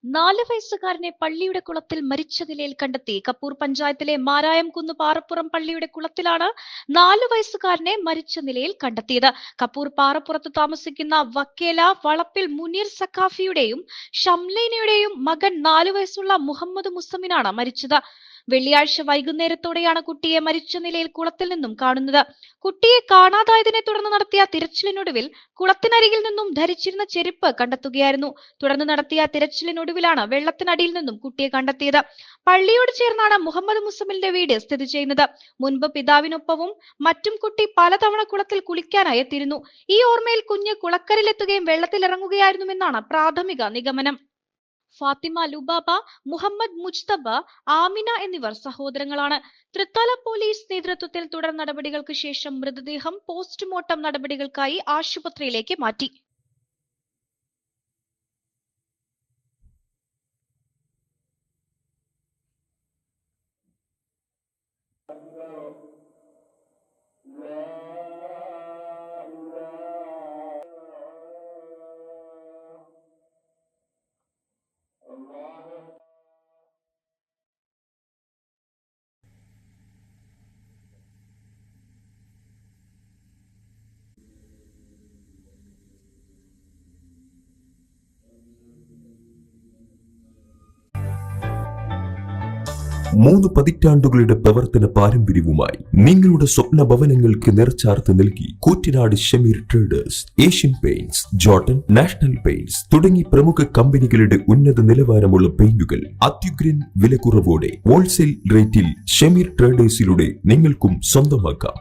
4 വയസ്സുകാരനെ പള്ളിയുടെ കുളത്തിൽ മരിച്ച നിലയിൽ കണ്ടെത്തി. കപ്പൂർ പഞ്ചായത്തിലെ മാരായംകുന്ന് പാറപ്പുറം പള്ളിയുടെ കുളത്തിലാണ് 4 വയസ്സുകാരനെ മരിച്ച നിലയിൽ കണ്ടെത്തിയത്. കപ്പൂർ പാറപ്പുറത്ത് താമസിക്കുന്ന വക്കേല വളപ്പിൽ മുനീർ സഖാഫിയുടെയും ഷംലീനയുടെയും മകൻ 4 വയസ്സുള്ള മുഹമ്മദ് മുസമിനാണ് മരിച്ചത്. വെള്ളിയാഴ്ച വൈകുന്നേരത്തോടെയാണ് കുട്ടിയെ മരിച്ച നിലയിൽ കുളത്തിൽ നിന്നും കാണുന്നത്. കുട്ടിയെ കാണാതായതിനെ തുടർന്ന് നടത്തിയ തിരച്ചിലിനൊടുവിൽ കുളത്തിനരികിൽ നിന്നും ധരിച്ചിരുന്ന ചെരുപ്പ് കണ്ടെത്തുകയായിരുന്നു. തുടർന്ന് നടത്തിയ തിരച്ചിലിനൊടുവിലാണ് വെള്ളത്തിനടിയിൽ നിന്നും കുട്ടിയെ കണ്ടെത്തിയത്. പള്ളിയോട് ചേർന്നാണ് മുഹമ്മദ് മുസമിലിന്റെ വീട് സ്ഥിതി ചെയ്യുന്നത്. മുൻപ് പിതാവിനൊപ്പവും മറ്റും കുട്ടി പലതവണ കുളത്തിൽ കുളിക്കാനായി എത്തിയിരുന്നു. ഈ ഓർമ്മയിൽ കുഞ്ഞ് കുളക്കരയിലെത്തുകയും വെള്ളത്തിലിറങ്ങുകയായിരുന്നുവെന്നാണ് പ്രാഥമിക നിഗമനം. ഫാത്തിമ ലുബാബ, മുഹമ്മദ് മുജ്തബ, ആമിന എന്നിവർ സഹോദരങ്ങളാണ്. തൃത്താല പോലീസ് നേതൃത്വത്തിൽ തുടർ നടപടികൾക്ക് ശേഷം മൃതദേഹം പോസ്റ്റ്മോർട്ടം നടപടികൾക്കായി ആശുപത്രിയിലേക്ക് മാറ്റി. മൂന്ന് പതിറ്റാണ്ടുകളുടെ പ്രവർത്തന പാരമ്പര്യവുമായി നിങ്ങളുടെ സ്വപ്ന ഭവനങ്ങൾക്ക് നിറച്ചാർത്ത് നൽകി Koottanad Shameer traders, Asian paints, Jordan, national paints തുടങ്ങി പ്രമുഖ കമ്പനികളുടെ ഉന്നത നിലവാരമുള്ള പെയിന്റുകൾ അത്യുഗ്രൻ വിലക്കുറവോടെ ഹോൾസെയിൽ റേറ്റിൽ ഷമീർ ട്രേഡേഴ്സിലൂടെ നിങ്ങൾക്കും സ്വന്തമാക്കാം.